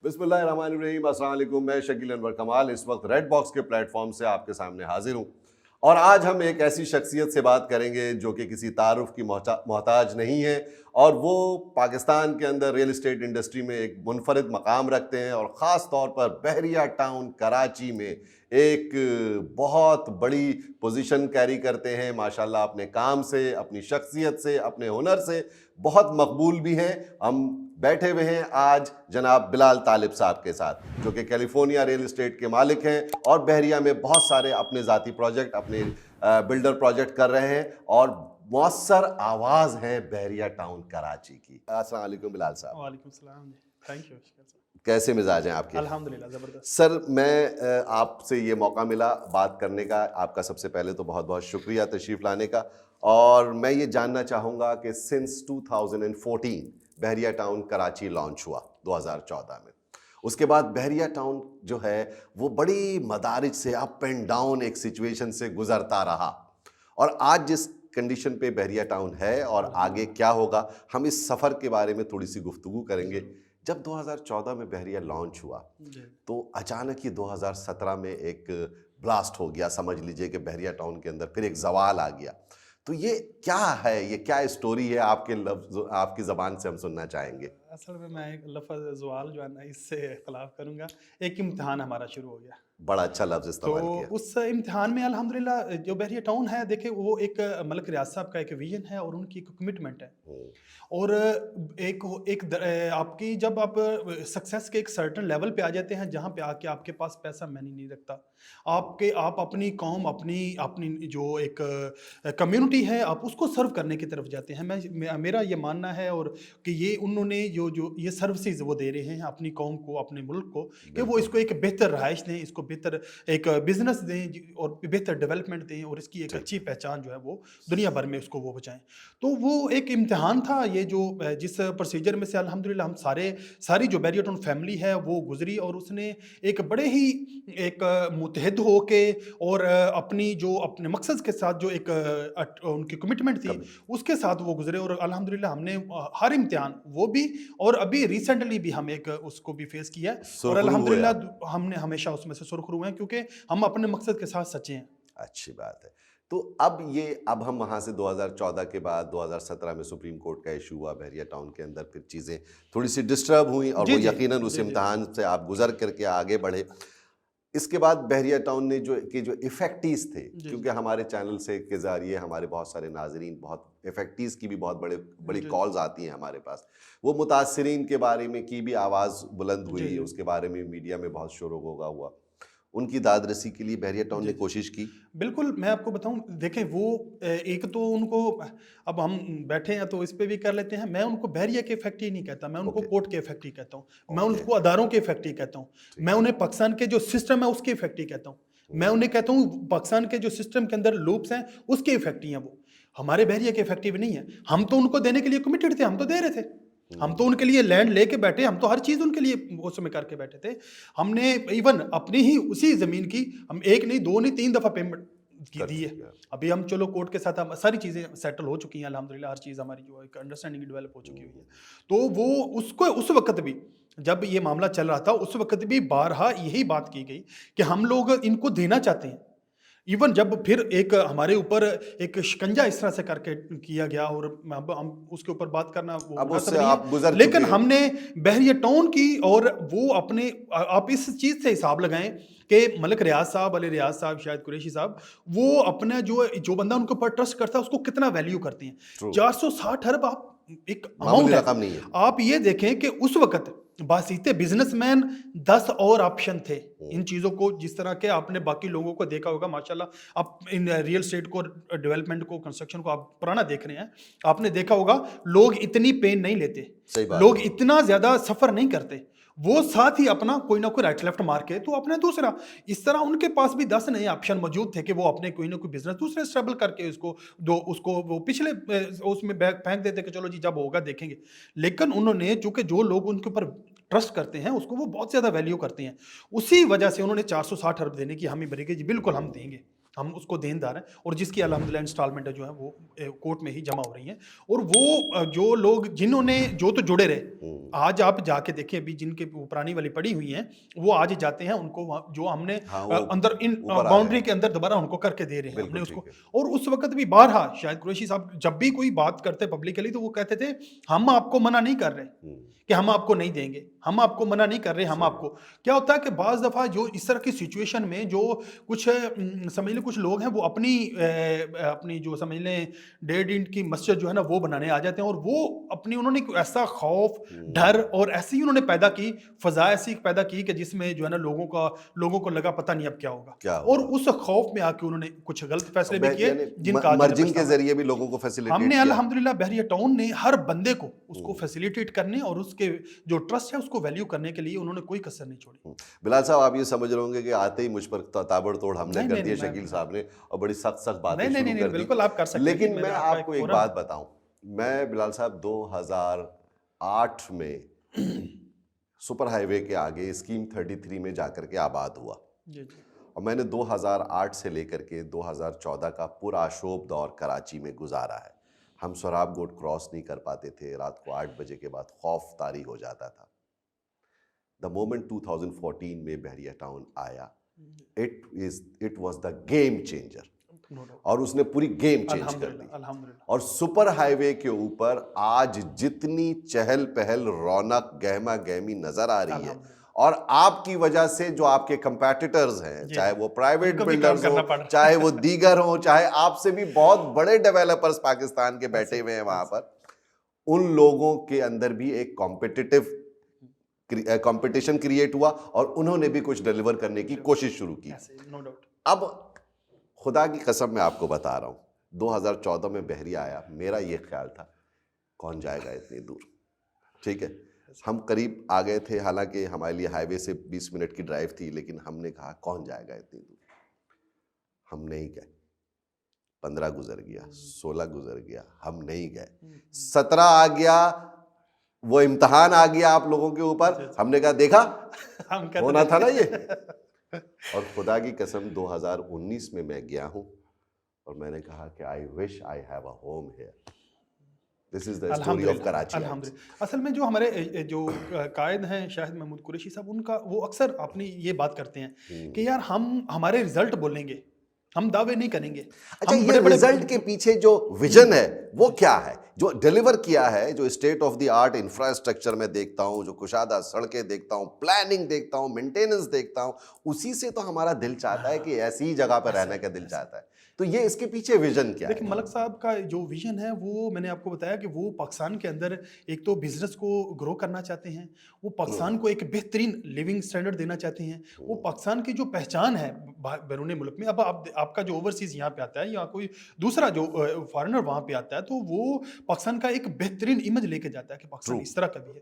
بسم اللہ الرحمن الرحیم. السلام علیکم. میں شکیل انور کمال اس وقت ریڈ باکس کے پلیٹ فارم سے آپ کے سامنے حاضر ہوں، اور آج ہم ایک ایسی شخصیت سے بات کریں گے جو کہ کسی تعارف کی محتاج نہیں ہے، اور وہ پاکستان کے اندر ریل اسٹیٹ انڈسٹری میں ایک منفرد مقام رکھتے ہیں، اور خاص طور پر بحریہ ٹاؤن کراچی میں ایک بہت بڑی پوزیشن کیری کرتے ہیں. ماشاءاللہ اپنے کام سے، اپنی شخصیت سے، اپنے ہنر سے بہت مقبول بھی ہیں. ہم بیٹھے ہوئے ہیں آج جناب بلال طالب صاحب کے ساتھ، جو کہ کیلیفورنیا ریل اسٹیٹ کے مالک ہیں اور بحریہ میں بہت سارے اپنے ذاتی پروجیکٹ، اپنے بلڈر پروجیکٹ کر رہے ہیں، اور مؤثر آواز ہے بحریہ ٹاؤن کراچی کی. السلام علیکم بلال صاحب. وعلیکم السلام. Thank you. کیسے مزاج ہیں آپ کے؟ الحمدللہ زبردست. سر میں آپ سے یہ موقع ملا بات کرنے کا، آپ کا سب سے پہلے تو بہت بہت شکریہ تشریف لانے کا. اور میں یہ جاننا چاہوں گا کہ سنس 2014 بحریہ ٹاؤن کراچی لانچ ہوا 2014 میں، اس کے بعد بحریہ ٹاؤن جو ہے وہ بڑی مدارج سے اپ اینڈ ڈاؤن ایک سچویشن سے گزرتا رہا، اور آج جس کنڈیشن پہ بحریہ ٹاؤن ہے اور آگے کیا ہوگا، ہم اس سفر کے بارے میں تھوڑی سی گفتگو کریں گے. جب 2014 میں بحریہ لانچ ہوا تو اچانک ہی 2017 میں ایک بلاسٹ ہو گیا، سمجھ لیجئے کہ بحریہ ٹاؤن کے اندر پھر ایک زوال آ گیا. تو یہ کیا ہے، یہ کیا اسٹوری ہے، آپ کے لفظ آپ کی زبان سے ہم سننا چاہیں گے. اصل میں ایک لفظ زوال جو ہے نا، اس سے اختلاف کروں گا. ایک امتحان ہمارا شروع ہو گیا. بڑا اچھا لفظ استعمال تو کیا. اس امتحان میں الحمدللہ جو بحریہ ٹاؤن ہے، دیکھیں وہ ایک ملک ریاض صاحب کا ایک ویژن ہے اور ان کی ایک کمٹمنٹ ہے. اور ایک آپ کی جب آپ سکسیس کے ایک سرٹن لیول پہ آ جاتے ہیں جہاں پہ آ کے آپ کے پاس پیسہ معنی نہیں رکھتا، آپ اپنی قوم، اپنی جو ایک کمیونٹی ہے، آپ اس کو سرو کرنے کی طرف جاتے ہیں. میرا یہ ماننا ہے اور کہ یہ انہوں نے جو یہ سروسز وہ دے رہے ہیں اپنی قوم کو، اپنے ملک کو، کہ وہ اس کو ایک بہتر رہائش دیں، اس کو بہتر ایک بزنس دیں اور بہتر ڈیولپمنٹ دیں، اور اس کی ایک اچھی پہچان جو ہے وہ دنیا بھر میں اس کو وہ بچائیں. تو وہ ایک امتحان تھا یہ جو جس پروسیجر میں سے الحمدللہ ہم ساری جو بحریہ ٹاؤن فیملی ہے وہ گزری، اور اس نے ایک بڑے ہی ایک متحد ہو کے اور اپنے مقصد کے ساتھ جو ایک ان کی کمٹمنٹ تھی اس کے ساتھ وہ گزرے. اور الحمدللہ ہم نے ہر امتحان وہ بھی، اور ابھی ریسنٹلی بھی ہم ایک اس کو بھی فیس کیا ہے، اور الحمدللہ ہم نے ہمیشہ اس میں سے سرخرو ہیں کیونکہ ہم اپنے مقصد کے ساتھ سچے ہیں. اچھی بات ہے. تو اب ہم وہاں سے 2014 کے بعد 2017 میں سپریم کورٹ کا ایشو ہوا بحریہ ٹاؤن کے اندر، پھر چیزیں تھوڑی سی ڈسٹرب ہوئیں، اور وہ یقیناً اس امتحان سے آپ گزر کر کے آگے بڑھے. اس کے بعد بحریہ ٹاؤن نے جو ایفیکٹیز تھے، کیونکہ ہمارے چینل سے کے ذریعے ہمارے بہت سارے ناظرین، بہت ایفیکٹیز کی بھی بہت بڑی کالز آتی ہیں ہمارے پاس، وہ متاثرین کے بارے میں کی بھی آواز بلند ہوئی، اس کے بارے میں میڈیا میں بہت شور و غوغا ہوا. ان کی داد رسی کے لیے بحریہ ٹاؤن نے کوشش کی. بالکل. میں آپ کو بتاؤں، دیکھیں وہ ایک تو ان کو، اب ہم بیٹھے ہیں تو اس پہ بھی کر لیتے ہیں، میں ان کو بحریہ کے فیکٹری نہیں کہتا، میں ان کو کورٹ کے فیکٹری کہتا ہوں، میں ان کو اداروں کے فیکٹری کہتا ہوں، میں انہیں پاکستان کے جو سسٹم ہے اس کی فیکٹری کہتا ہوں، میں انہیں کہتا ہوں پاکستان کے جو سسٹم کے اندر لوپس ہیں اس کی فیکٹری ہیں. وہ ہمارے بحریہ کے فیکٹری بھی نہیں ہے. ہم تو ان کو دینے کے لیے کمیٹڈ تھے، ہم تو دے رہے تھے، ہم تو ان کے لیے لینڈ لے کے بیٹھے، ہم تو ہر چیز ان کے لیے اس میں کر کے بیٹھے تھے. ہم نے ایون اپنی ہی اسی زمین کی ہم 1 نہیں 2 نہیں 3 دفعہ پیمنٹ کی دی ہے. ابھی ہم چلو کورٹ کے ساتھ ساری چیزیں سیٹل ہو چکی ہیں الحمدللہ، ہر چیز ہماری جو ایک انڈرسٹینڈنگ ڈیولپ ہو چکی ہوئی ہے. تو وہ اس وقت بھی جب یہ معاملہ چل رہا تھا، اس وقت بھی بارہا یہی بات کی گئی کہ ہم لوگ ان کو دینا چاہتے ہیں. ایون جب پھر ایک ہمارے اوپر ایک شکنجہ اس طرح سے کر کے کیا گیا، اور ہم اس کے اوپر بات کرنا وہ مناسب نہیں ہے، لیکن ہم نے بحریہ ٹاؤن کی، اور وہ اپنے آپ اس چیز سے حساب لگائیں کہ ملک ریاض صاحب، علی ریاض صاحب، شاہد قریشی صاحب، وہ اپنا جو بندہ ان کے اوپر ٹرسٹ کرتا ہے اس کو کتنا ویلیو کرتے ہیں. 460 ارب آپ ایک اماؤنٹ ہے. آپ یہ دیکھیں کہ اس وقت باسیتے بزنس مین 10 اور آپشن تھے ان چیزوں کو، جس طرح کہ آپ نے باقی لوگوں کو دیکھا ہوگا ماشاءاللہ. آپ ان ریئل اسٹیٹ کو، ڈیولپمنٹ کو، کنسٹرکشن کو آپ پرانا دیکھ رہے ہیں، آپ نے دیکھا ہوگا لوگ اتنی پین نہیں لیتے، لوگ اتنا زیادہ سفر نہیں کرتے، وہ ساتھ ہی اپنا کوئی نہ کوئی رائٹ لیفٹ مار کے تو اپنے دوسرا، اس طرح ان کے پاس بھی 10 نئے آپشن موجود تھے کہ وہ اپنے کوئی نہ کوئی بزنس دوسرے اسٹیبل کر کے اس کو وہ پچھلے اس میں پھینک دیتے کہ چلو جی جب ہوگا دیکھیں گے. لیکن انہوں نے چونکہ جو لوگ ان کے اوپر ٹرسٹ کرتے ہیں اس کو وہ بہت زیادہ ویلیو کرتے ہیں، اسی وجہ سے انہوں نے 460 ارب دینے کی حامی بھری کہ جی بالکل ہم دیں گے، ہم اس کو دیندار ہیں, اور جس کی الحمدللہ انسٹالمنٹ جو ہے وہ کورٹ میں ہی جمع ہو رہی ہیں. اور وہ جو لوگ جنہوں نے جو تو جڑے رہے, آج آپ جا کے دیکھیں ابھی جن کے پرانی والی پڑی ہوئی ہیں وہ آج جاتے ہیں, ان کو جو ہم نے اندر ان باؤنڈری کے اندر دوبارہ ان کو کر کے دے رہے ہیں ہم نے اس کو. اور اس وقت بھی بارہا شاید قریشی صاحب جب بھی کوئی بات کرتے پبلکلی تو وہ کہتے تھے ہم آپ کو منع نہیں کر رہے کہ ہم آپ کو نہیں دیں گے, ہم آپ کو منع نہیں کر رہے, ہم آپ کو. کیا ہوتا ہے کہ بعض دفعہ جو اس طرح کی سچویشن میں جو کچھ سمجھ لیں کچھ لوگ ہیں وہ اپنی جو سمجھ لیں 1.5 اینٹ کی مسجد جو ہے نا وہ بنانے آ جاتے ہیں, اور وہ اپنی انہوں نے ایسا خوف ڈر اور ایسی انہوں نے پیدا کی فضا ایسی پیدا کی کہ جس میں جو ہے نا لوگوں کو لگا پتہ نہیں اب کیا ہوگا, اور اس خوف میں آ کے انہوں نے کچھ غلط فیصلے بھی کیے جن کا مرجنگ کے ذریعے بھی لوگوں کو فیسیلیٹیٹ ہم نے الحمدللہ بحریہ ٹاؤن نے ہر بندے کو اس کو فیسیلیٹیٹ کرنے اور اس کے جو ٹرسٹ ہے اس کو ویلیو کرنے کے لیے انہوں نے کوئی کسر نہیں چھوڑی. بلال صاحب آپ یہ سمجھ رہے ہوں گے کہ آتے ہی مجھ پر تابڑ توڑ ہم نے کر دیا شکیل صاحب نے, اور بڑی سخت باتیں شروع کر دی. بالکل آپ کر سکتے ہیں, لیکن میں آپ کو ایک بات بتاؤں, میں بلال صاحب 2008 میں سپر ہائی وے کے آگے اسکیم 33 میں جا کر کے آباد ہوا, اور میں نے 2008 سے لے کر کے 2014 کا پرآشوب دور کراچی میں گزارا ہے. ہم سوراب گوٹ کراس نہیں کر پاتے تھے, رات کو 8 بجے کے بعد خوف طاری ہو جاتا تھا. دا مومنٹ 2014 میں بحریہ ٹاؤن آیا, it was the game changer, اور اس نے پوری گیم چینج کر دی. اور سپر ہائی وے کے اوپر آج جتنی چہل پہل رونق گہما گہمی نظر آ رہی ہے, اور آپ کی وجہ سے جو آپ کے کمپیٹیٹرز ہیں, چاہے وہ پرائیویٹ بلڈرز ہوں, چاہے وہ دیگر ہوں, چاہے آپ سے بھی بہت بڑے ڈیولپرز پاکستان کے بیٹھے ہوئے ہیں وہاں پر, ان لوگوں کے اندر بھی ایک کمپٹیشن کریٹ ہوا, اور انہوں نے بھی کچھ ڈیلیور کرنے کی کوشش شروع کی. اب خدا کی قسم میں آپ کو بتا رہا ہوں, 2014 میں بحریہ آیا, میرا یہ خیال تھا کون جائے گا اتنی دور, ٹھیک ہے, ہم قریب آ گئے تھے, حالانکہ ہمارے لیے ہائی وے سے 20 منٹ کی ڈرائیو تھی, لیکن ہم نے کہا کون جائے گا اتنی دور. ہم نہیں گئے, 15 گزر گیا, 16 گزر گیا, ہم نہیں گئے, 17 آ گیا, وہ امتحان آ گیا آپ لوگوں کے اوپر. ہم نے کہا دیکھا ہونا تھا نا یہ. اور خدا کی قسم 2019 میں گیا ہوں, اور میں نے کہا کہ I wish I have a home here. This is the story of Karachi. اصل میں جو ہمارے جو قائد ہیں شاہد محمود قریشی صاحب, ان کا وہ اکثر اپنی یہ بات کرتے ہیں کہ یار ہم ہمارے رزلٹ بولیں گے, ہم دعوے نہیں کریں گے. اچھا, یہ رزلٹ کے پیچھے جو ویژن ہے وہ کیا ہے جو ڈیلیور کیا ہے, جو state of the art infrastructure میں دیکھتا ہوں, جو کشادہ سڑکیں دیکھتا ہوں, پلاننگ دیکھتا ہوں, مینٹیننس دیکھتا ہوں, اسی سے تو ہمارا دل چاہتا ہے کہ ایسی ہی جگہ پہ رہنے کا دل چاہتا ہے. تو یہ اس کے پیچھے ویژن کیا ہے؟ لیکن ملک صاحب کا جو ویژن ہے وہ میں نے آپ کو بتایا کہ وہ پاکستان کے اندر ایک تو بزنس کو گرو کرنا چاہتے ہیں, وہ پاکستان کو ایک بہترین لیونگ سٹینڈرڈ دینا چاہتے ہیں, وہ پاکستان کی جو پہچان ہے بیرون ملک میں. اب آپ کا جو اوورسیز یہاں پہ آتا ہے یا کوئی دوسرا جو فارنر وہاں پہ آتا ہے تو وہ پاکستان کا ایک بہترین امیج لے کے جاتا ہے کہ پاکستان اس طرح کا بھی ہے.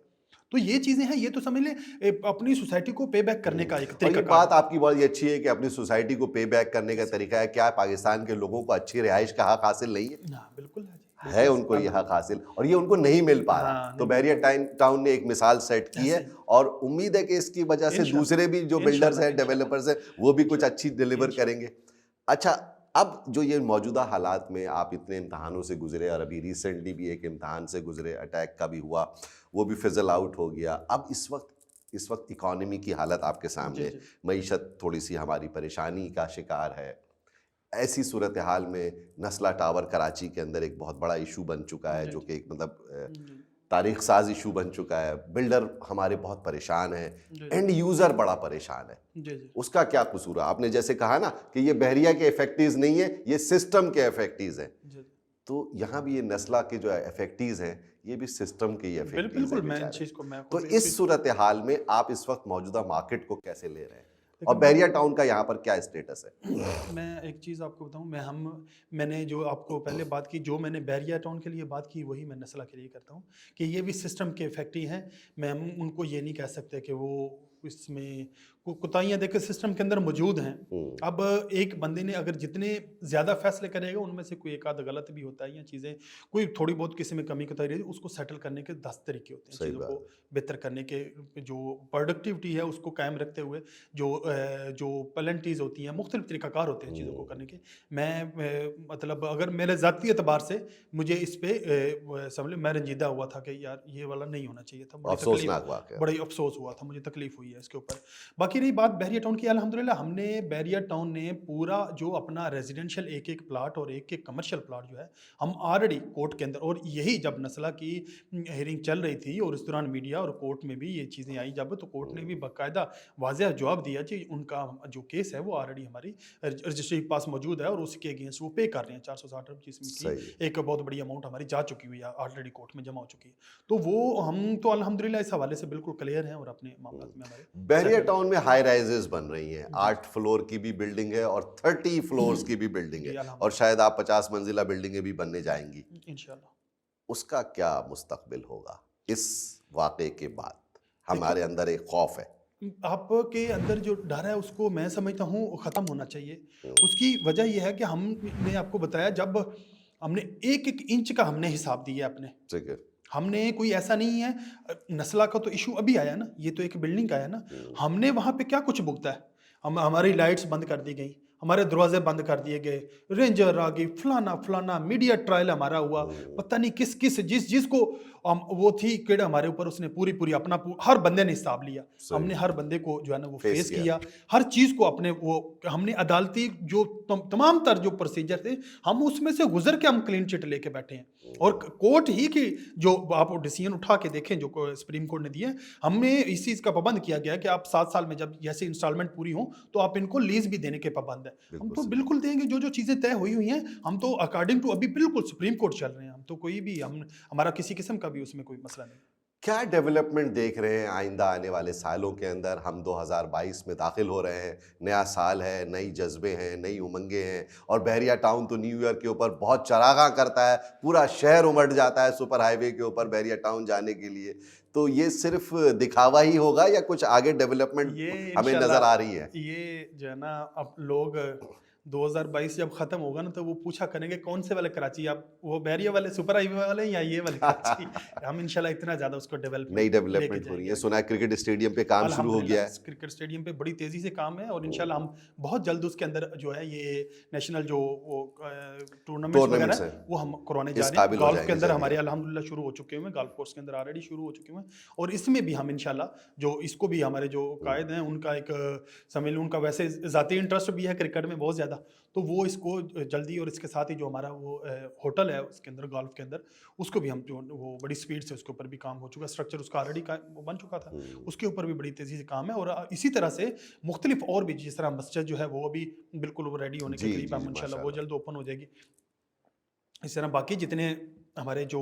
تو یہ چیزیں ہیں, یہ تو سمجھ لیں اپنی سوسائٹی کو پے بیک کرنے کا ایک طریقہ. یہ بات آپ کی بہت اچھی ہے کہ اپنی سوسائٹی کو پے بیک کرنے کا طریقہ ہے. کیا پاکستان کے لوگوں کو اچھی رہائش کا حق حاصل نہیں ہے؟ بالکل ہے ان کو یہ حق حاصل, اور یہ ان کو نہیں مل پا رہا. تو بحریہ ٹاؤن نے ایک مثال سیٹ کی ہے, اور امید ہے کہ اس کی وجہ سے دوسرے بھی جو بلڈرز ہیں, ڈیولپرز ہیں, وہ بھی کچھ اچھی ڈیلیور کریں گے. اچھا, اب جو یہ موجودہ حالات میں آپ اتنے امتحانوں سے گزرے, اور ابھی ریسنٹلی بھی ایک امتحان سے گزرے, اٹیک کا بھی ہوا, وہ بھی فزل آؤٹ ہو گیا. اب اس وقت اکانومی کی حالت آپ کے سامنے, معیشت تھوڑی سی ہماری پریشانی کا شکار ہے. ایسی صورتحال میں نسلہ ٹاور کراچی کے اندر ایک بہت بڑا ایشو بن چکا ہے, جو کہ ایک مطلب تاریخ ساز ایشو بن چکا ہے. بلڈر ہمارے بہت پریشان ہیں, اینڈ یوزر بڑا پریشان ہے. اس کا کیا قصور ہے؟ آپ نے جیسے کہا نا کہ یہ بحریہ کے افیکٹیز نہیں ہیں, یہ سسٹم کے افیکٹیز ہیں. تو یہاں بھی یہ نسلہ کے جو افیکٹیز ہیں, یہ بھی سسٹم کے ہی افیکٹیز ہیں. تو اس صورتحال میں آپ اس وقت موجودہ مارکیٹ کو کیسے لے رہے ہیں, اور بحریہ ٹاؤن کا یہاں پر کیا اسٹیٹس ہے؟ میں ایک چیز آپ کو بتاؤں, میں نے جو آپ کو پہلے بات کی, جو میں نے بحریہ ٹاؤن کے لیے بات کی وہی میں نسلہ کے لیے کرتا ہوں کہ یہ بھی سسٹم کے افیکٹ ہی ہیں. میں ہم ان کو یہ نہیں کہہ سکتے کہ وہ اس میں کوताहियां देखे सिस्टम के अंदर मौजूद हैं। अब एक बंदे ने अगर जितने ज़्यादा फैसले करेगा उनमें से कोई एक आध गलत भी होता है, या चीज़ें कोई थोड़ी बहुत किसी में कमी कोताही रही उसको सेटल करने के 10 तरीके होते हैं, चीज़ों को बेहतर करने के, जो प्रोडक्टिविटी है उसको कायम रखते हुए जो पेनल्टीज़ होती हैं, मुख्तलिफ तरीक़ाकार होते हैं चीज़ों को करने के। मैं मतलब अगर मेरे ज़ाती एतबार से मुझे इस पर समझ मैं रंजीदा हुआ था कि यार ये वाला नहीं होना चाहिए था, बड़ी अफसोस हुआ था, मुझे तकलीफ हुई है इसके ऊपर। बाकी रही बात बहरिया टाउन की, अल्हम्दुलिल्लाह हमने बहरिया टाउन ने पूरा जो अपना रेजिडेंशियल एक एक प्लाट और एक एक कमर्शियल प्लाट जो है हम ऑलरेडी कोर्ट के अंदर, और यही जब नस्ला की हियरिंग चल रही थी और इस दौरान मीडिया और कोर्ट में भी ये चीज़ें आई जब, तो कोर्ट ने भी बाकायदा वाज़ेह जवाब दिया कि उनका जो केस है वो ऑलरेडी हमारी रजिस्ट्री के पास मौजूद है और उसके अगेंस्ट वो पे कर रहे हैं 460 रुपये, जिसमें एक बहुत बड़ी अमाउंट हमारी जा चुकी हुई है, ऑलरेडी कोर्ट में जमा हो चुकी है। तो वो हम तो अल्हम्दुलिल्लाह इस हवाले से बिल्कुल क्लियर हैं और अपने मामला में हमारे। बहरिया टाउन में हाई राइजेस बन रही हैं, 8 फ्लोर की भी बिल्डिंग है और 30 फ्लोर्स की भी बिल्डिंग है, और शायद आप 50 मंजिला बिल्डिंगें भी बनने जाएंगी इंशाल्लाह। उसका क्या मुस्तकबिल होगा इस वाक़े के बाद? हमारे अंदर एक खौफ है, आपके अंदर जो डर है उसको मैं समझता हूँ ख़त्म होना चाहिए। उसकी वजह यह है कि हमने आपको बताया, जब हमने एक एक इंच का हमने हिसाब दिया अपने, ठीक है, हमने कोई ऐसा नहीं है, नस्ला का तो इशू अभी आया ना, ये तो एक बिल्डिंग का है ना, हमने वहाँ पे क्या कुछ भुगता है, हमारी लाइट्स बंद कर दी गई, हमारे दरवाजे बंद कर दिए गए, रेंजर आ गई, फलाना फलाना, मीडिया ट्रायल हमारा हुआ, पता नहीं किस किस जिसको वो थी किड़ हमारे ऊपर, उसने पूरी अपना हर बंदे ने हिसाब लिया, हमने हर बंदे को जो है ना वो फेस किया, हर चीज़ को अपने वो हमने अदालती जो तमाम तर जो प्रोसीजर थे हम उसमें से गुजर के हम क्लीन चिट लेके बैठे हैं। और कोर्ट ही की जो आप डिसीजन उठा के देखें जो सुप्रीम कोर्ट ने दिए, हमने इस चीज़ का पाबंद किया गया कि आप 7 साल में जब जैसे इंस्टॉलमेंट पूरी हो तो आप इनको लीज भी देने के पाबंद है। हम तो बिल्कुल देंगे, जो चीज़ें तय हुई हुई हैं हम तो अकॉर्डिंग टू अभी बिल्कुल सुप्रीम कोर्ट चल रहे हैं, हम तो कोई भी हमारा किसी किस्म का भी उसमें कोई मसला नहीं। क्या डेवलपमेंट देख रहे हैं आइंदा आने वाले सालों के अंदर? हम 2022 में दाखिल हो रहे हैं, नया साल है, नई जज्बे हैं, नई उमंगें हैं, और बहरिया टाउन तो न्यू ईयर के ऊपर बहुत चरागां करता है, पूरा शहर उमड़ जाता है सुपर हाईवे के ऊपर बहरिया टाउन जाने के लिए। तो ये सिर्फ दिखावा ही होगा या कुछ आगे डेवलपमेंट हमें नजर आ रही है? ये जो है ना, अब लोग 2022 जब खत्म होगा ना तो वो पूछा करेंगे कौन से वाले कराची, आप वो बहरिया वाले सुपर हाईवे वाले या ये वाले कराची। हम इंशाल्लाह इतना ज्यादा उसको नई डेवलपमेंट हो रही है। सुना है क्रिकेट स्टेडियम पे काम शुरू हो गया है, क्रिकेट स्टेडियम पे बड़ी तेजी से काम है, और इंशाल्लाह हम बहुत जल्द उसके अंदर जो है ये नेशनल जो टूर्नामेंट वगैरह है वो हम करवाने जा रहे हैं। गोल्फ के अंदर हमारे अल्हम्दुलिल्लाह शुरू हो चुके हुए, गोल्फ कोर्स के अंदर ऑलरेडी शुरू हो चुके हुए, और इसमें भी हम इंशाल्लाह जो इसको भी हमारे जो कायद हैं उनका एक समझ लो उनका वैसे ज़ाती इंटरेस्ट भी है क्रिकेट में बहुत ज़्यादा, तो वो इसको जल्दी, और इसके साथ ही जो हमारा वो होटल है उसके अंदर गोल्फ के अंदर उसको भी हम जो वो बड़ी स्पीड से उसके ऊपर भी काम हो चुका है, स्ट्रक्चर उसका ऑलरेडी बन चुका था, उसके ऊपर भी बड़ी तेज़ी से काम है। और इसी तरह से मुख्तलिफ और भी, जिस तरह मस्जिद जो है वो अभी बिल्कुल वो रेडी होने के करीब है, इंशाल्लाह वो जल्द ओपन हो जाएगी। इस तरह बाकी जितने हमारे जो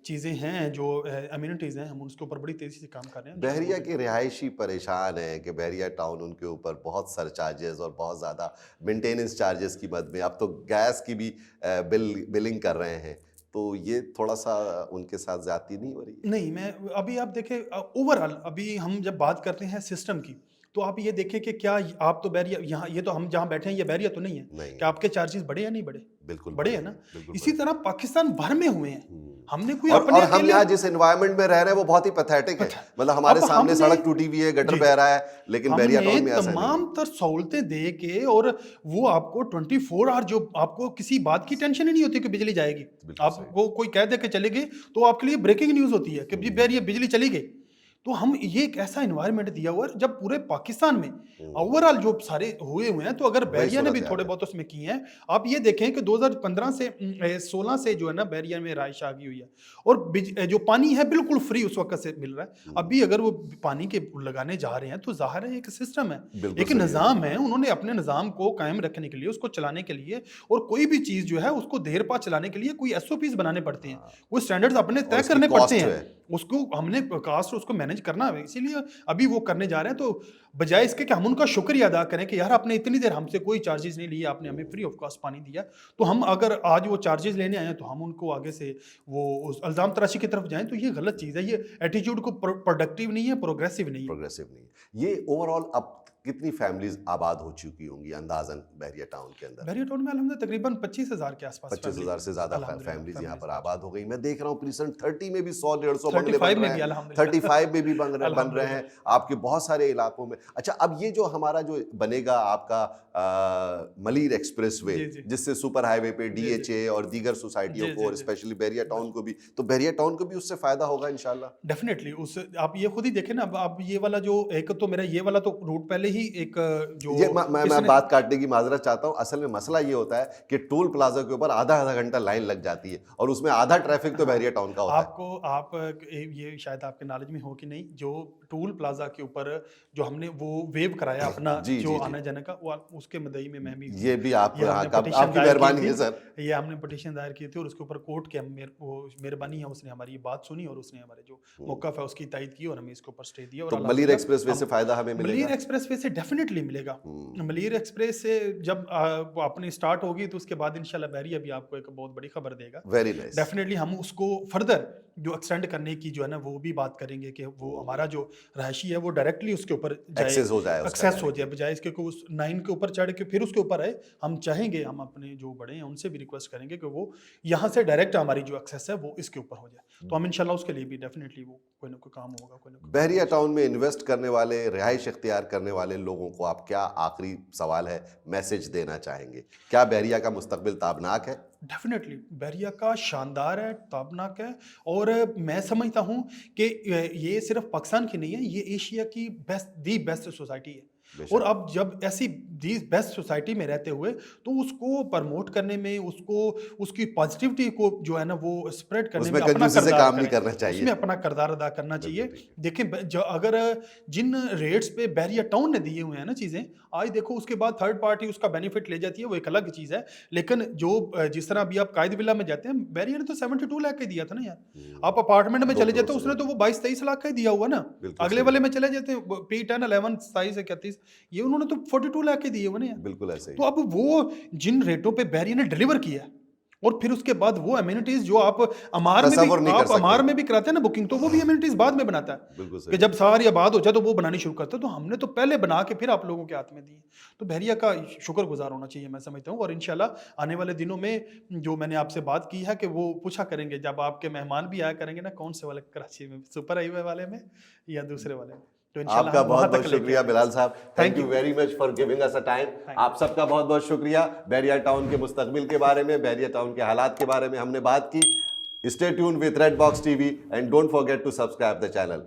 चीज़ें हैं, जो एमिनिटीज़ हैं, हम उसके ऊपर बड़ी तेज़ी से काम कर रहे हैं। बहरिया के रिहायशी परेशान हैं कि बहरिया टाउन उनके ऊपर बहुत सर चार्जेस और बहुत ज़्यादा मेंटेनेंस चार्जेस की मद में, अब तो गैस की भी बिलिंग कर रहे हैं, तो ये थोड़ा सा उनके साथ ज़्यादती नहीं हो रही है? नहीं, मैं अभी आप देखें ओवरऑल अभी हम जब बात करते हैं सिस्टम की, तो आप ये देखें कि क्या आप तो बहरिया यहाँ, ये तो हम जहाँ बैठे हैं ये बहरिया तो नहीं है, क्या आपके चार्जेस बढ़े या नहीं बढ़े? बिल्कुल बड़े हैं ना। इसी तरह पाकिस्तान भर में हुए हैं, हमने कोई और हम यहाँ जिस एनवायरनमेंट में रह रहे हैं वो बहुत ही पैथेटिक है, मतलब हमारे सामने सड़क टूटी हुई है, गटर बह रहा है, लेकिन बहरिया टाउन में ऐसा तमाम तर सहूलतें दे के, और वो आपको 24 आवर जो आपको किसी बात की टेंशन ही नहीं होती कि बिजली जाएगी। आपको कोई कह दे के चले गए तो आपके लिए ब्रेकिंग न्यूज होती है कि बहरिया बिजली चली गई। तो हम ये एक ऐसा एनवायरनमेंट दिया हुआ है जब पूरे पाकिस्तान में ओवरऑल जो सारे हुए हैं, तो अगर बहरिया ने भी थोड़े बहुत उसमें किए हैं। आप ये देखें कि 2015 से 16 से जो है ना बहरिया में राइश आ गई हुई है, और जो पानी है बिल्कुल फ्री उस वक्त से मिल रहा है। अभी अगर वो पानी के लगाने जा रहे हैं तो जाहिर है एक सिस्टम है, एक निज़ाम है, उन्होंने अपने निज़ाम को कायम रखने के लिए, उसको चलाने के लिए, और कोई भी चीज़ जो है उसको देर पा चलाने के लिए कोई SOPs बनाने पड़ते हैं, कोई स्टैंडर्ड्स अपने तय करने पड़ते हैं, उसको हमने कास्ट उसको मैनेज मैनेज करना है, इसीलिए अभी वो करने जा रहे हैं। तो बजाय इसके कि हम उनका शुक्रिया अदा करें कि यार आपने इतनी देर हमसे कोई चार्जेस नहीं लिए, आपने हमें फ्री ऑफ कॉस्ट पानी दिया, तो हम अगर आज वो चार्जेस लेने आए हैं तो हम उनको आगे से वो उस इल्ज़ाम तराशी की तरफ जाएं, तो ये गलत चीज़ है। ये एटीट्यूड को प्रोडक्टिव नहीं है, प्रोग्रेसिव नहीं है। प्रोग्रेसिव नहीं है। ये ओवरऑल अब कितनी फैमिलीज आबाद हो चुकी होंगी अंदाजन बहरिया टाउन के अंदर? बहरिया टाउन में अल्हम्दुलिल्लाह तकरीबन 25,000 के आसपास 25,000 से ज्यादा अल्हम्दुलिल्लाह फैमिलीज यहाँ पर families आबाद हो गई। मैं देख रहा हूँ प्रीसेंट 30 में भी 100-150 बंगले 35 बन में रहे भी हैं, अल्हम्दुलिल्लाह 35 में भी बन रहे हैं अल्हम्दुलिल्लाह। आपके बहुत सारे इलाकों में। अच्छा, अब ये जो हमारा जो बनेगा आपका मलीर एक्सप्रेस वे, जी, जी। जिससे सुपर हाईवे पे जी, जी। DHA और दीगर सोसाइटियों जी, को जी, और जी। स्पेशली बहरिया टाउन को भी, तो बहरिया टाउन को भी उससे फायदा होगा इंशाल्लाह। डेफिनेटली उस आप ये खुद ही देखें ना, अब ये वाला जो एक तो मेरा ये वाला तो रूट पहले ही एक जो ये मैं बात काटने की माजरत चाहता हूँ। असल में मसला ये होता है कि टोल प्लाजा के ऊपर आधा घंटा लाइन लग जाती है और उसमें आधा ट्रैफिक तो बहरिया टाउन का होता है। आपको आप ये शायद आपके नॉलेज में हो कि नहीं, जो टोल प्लाजा के ऊपर जो हमने वो वेव कराया अपना जी, जो जी, जी। आने जाने का, वो उसके मदई में मैं भी ये भी आप ये हमने आपकी petition दायर की मेहरबानी थी। है सर। ये हमने पिटीशन दायर की थी और उसके ऊपर कोर्ट के मेहरबानी है, उसने हमारी बात सुनी और उसने हमारे जो मौक़िफ़ है उसकी तायद की और हमें इसके ऊपर स्टे दिया। और तो मलीर अल्हम्दुलिल्लाह एक्सप्रेस वे से हम फायदा हमें मलीर मिलेगा। एक्सप्रेस वे से डेफिनेटली मिलेगा। मलीर एक्सप्रेस से जब वो अपनी स्टार्ट होगी तो उसके बाद इंशाल्लाह बहरिया भी आपको एक बहुत बड़ी खबर देगा। Very nice. डेफिनेटली हम उसको फर्दर जो एक्सटेंड करने की जो है ना वो भी बात करेंगे कि वो हमारा जो रहायशी है वो डायरेक्टली उसके ऊपर जाए, एक्सेस हो जाए उसका एक्सेस हो जाए, बजाय इसके को उस 9 के ऊपर चढ़ के फिर उसके ऊपर आए। हम चाहेंगे, हम अपने जो बड़े हैं उनसे भी रिक्वेस्ट करेंगे कि वो यहाँ से डायरेक्ट हमारी जो एक्सेस है वो इसके ऊपर हो जाए। तो हम इंशाल्लाह उसके लिए भी डेफिनेटली वो कोई ना कोई काम होगा, कोई ना कोई। बहरिया टाउन में इन्वेस्ट करने वाले, रिहाइश इख्तियार करने वाले लोगों को आप क्या, आखिरी सवाल है, मैसेज देना चाहेंगे? क्या बहरिया का मुस्तकबिल ताबनाक है? डेफिनेटली बहरिया का शानदार है, ताबनाक है। और मैं समझता हूँ कि ये सिर्फ पाकिस्तान की नहीं है, ये एशिया की बेस्ट सोसाइटी है। और अब जब ऐसी दी बेस्ट सोसाइटी में रहते हुए तो उसको प्रमोट करने में, उसको उसकी पॉजिटिविटी को जो है ना वो स्प्रेड करने में उसमें अपना कंजूसी से किरदार काम नहीं करें, करना चाहिए। उसमें अपना किरदार अदा करना चाहिए। देखें अगर जिन रेट्स पे बहरिया टाउन ने दिए हुए हैं ना चीज़ें, आज देखो उसके बाद थर्ड पार्टी उसका बेनिफिट ले जाती है, वो एक अलग चीज़ है। लेकिन जो जिस तरह अभी आप कायद विला में जाते हैं, बहरिया ने तो 72 लाख का दिया था ना यार। आप अपार्टमेंट में चले जाते हो, उसने तो वो 22-23 लाख का ही दिया हुआ ना। अगले वाले में चले जाते हैं P10, 11, 27, 31, ये उन्होंने तो 42 लाख के दिए हुए ना यार। बिल्कुल ऐसे ही। तो अब वो जिन रेटों पे बहरिया ने डिलीवर किया और फिर उसके बाद वो अम्यूनिटीज जो आप अमार में भी कराते हैं ना बुकिंग, तो वो भी अम्यूनिटीज बाद में बनाता है बिल्कुल सही। कि जब सारी आबाद हो जाए तो वो बनानी शुरू करता है। तो हमने तो पहले बना के फिर आप लोगों के हाथ में दी। तो बहरिया का शुक्रगुजार होना चाहिए, मैं समझता हूँ। और इंशाल्लाह आने वाले दिनों में जो मैंने आपसे बात की है कि वो पूछा करेंगे जब आपके मेहमान भी आया करेंगे ना, कौन से वाले, कराची में सुपर हाईवे वाले में या दूसरे वाले में। तो आपका बहुत बहुत शुक्रिया बिलाल साहब, thank you very much for giving us a time. आप सबका बहुत बहुत शुक्रिया। बहरिया टाउन के मुस्तकबिल के बारे में, बहरिया टाउन के हालात के बारे में हमने बात की। Stay tuned with red box TV and don't forget to subscribe the channel.